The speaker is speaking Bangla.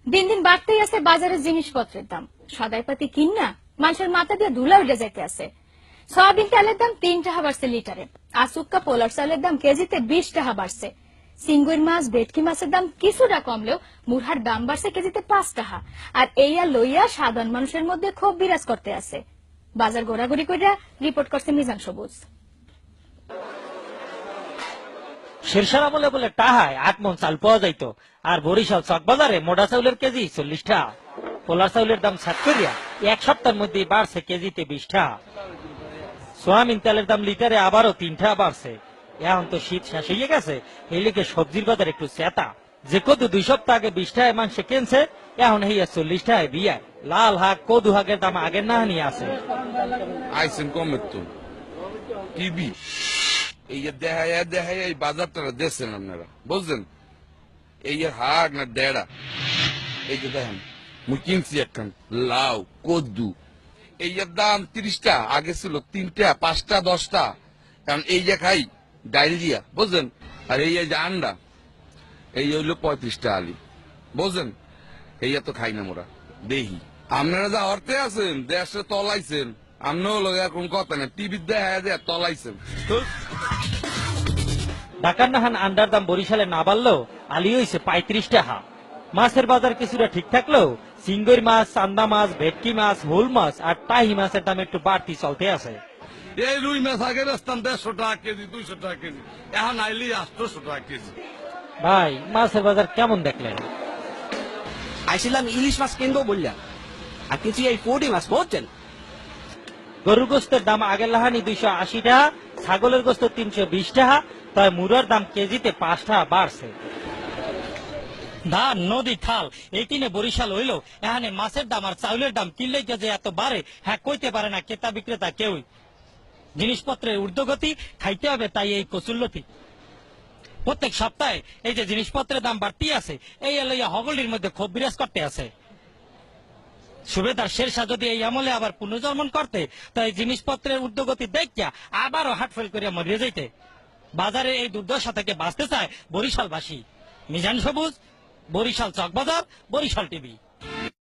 দিন দিন বাড়তেই আছে বাজারের জিনিসপত্রের দাম। সদাইপাতি কিনা মানুষের মাথা দিয়ে ধুলা উঠে যাইতে আছে। সয়াবিন তেলের দাম 3 টাকা বাড়ছে লিটারে। আসুক্কা পোলার চালের দাম কেজিতে 20 টাকা বাড়ছে। সিঙ্গুর মাছ ভেটকি মাছের দাম কিছুটা কমলেও মুরহার দাম বাড়ছে কেজিতে 5 টাকা। আর এইয়া লইয়া সাধারণ মানুষের মধ্যে ক্ষোভ বিরাজ করতে আছে। বাজার ঘোরাঘুরি করে রিপোর্ট করছে মিজান সবুজ। শেরশার আমলে বলে টাহায় 8 মণ চাল পাওয়া যাইত, আর বরিশাল চকবাজারে মোটা চাউলের কেজি 40 টাকা। পোলার চাউলের দাম 7 করিয়া এক সপ্তাহের মধ্যে বাড়ছে কেজিতে 20 টাকা। সোয়াবিন তেলের দাম লিটারে আবারও 3 টাকা বাড়ছে। এখন তো শীত শেষ হয়ে গেছে, এই লিগে সবজির বাজার একটু চেতা। যে কদু 2 সপ্তাহ আগে 20 টাকায় মানুষে কিনছে, এখন হইয়া 40 টাকায় বিয়ায়। লাল হাক কদু হাকের দাম আগের না নিয়ে আছে। আইসেন কমের তো টিভি এই দেখায় এই বাজারটা দেখছেন আপনারা, বুঝলেন? এই হাক না দেড়া, এই যে দেখেন মুই কিনছি একখান লাউ কদ্দু, এই দাম 30 টা, আগে ছিল 3 টা 5 টা 10 টা। কারণ এই যে খাই ডাইল দিয়া, বুঝলেন? আর এই যে আন্ডা এই হইলো 35 টা আলি, বুঝলেন? এই তো খাই না মোরা দেখি। আপনারা যা অর্থে আছেন দেশে তলাইছেন, আমরাও লোক এখন কথা না, টিভি দেখা দেয়া তলাইছেন। ঢাকার নাহান আন্ডার দাম বরিশালে না বাড়লেও আলি হইছে 35 টাকা। মাছের বাজার কিছুটা ঠিক থাকলেও সিঙ্গুর মাছ, চান্দা মাছ, ভেটকি মাছ, হুল মাছ আর টাহি মাছের দাম একটু বাড়তি চলতে আছে। এই রুই মাছ আগে বেচতাম 150 টাকা কেজি 200 টাকা কেজি, এখন আইলি 800 টাকা কেজি। ভাই মাছের বাজার কেমন দেখলেন? আইছিলাম ইলিশ মাছ কিনবো বললাম, আর কিছু এই পোটি মাছ বলছেন। গরুর গোস্তের দাম আগের লাহানি 280 টাকা, ছাগলের গোস্ত 320 টাকা, তাই মুরার দাম কেজিতে 5 টাকা বাড়ছে। ধান নদী খাল এই তিনে বরিশাল হইলেও এখানে মাছের দাম আর চাউলের দাম কিনলে যে এত বাড়ে হ্যাঁ কইতে পারে না ক্রেতা বিক্রেতা কেউই। জিনিসপত্রের ঊর্ধ্বগতি খাইতে হবে, তাই এই কচুল্লতি। প্রত্যেক সপ্তাহে এই যে জিনিসপত্রের দাম বাড়তি আছে, এই লইয়া হগলির মধ্যে ক্ষোভ বিরাজ করতে আছে। সুবেদার শেরশাহ যদি এই আমলে আবার পুনর্জন্মন করতে, তাই জিনিসপত্রের ঊর্ধ্বগতি দেখিয়া আবারও হাটফেল করিয়া মরিয়ে যাইতে। বাজারে এই দুর্দশা থেকে বাঁচতে চায় বরিশালবাসী। মিজান সবুজ, বরিশাল চকবাজার, বরিশাল টিভি।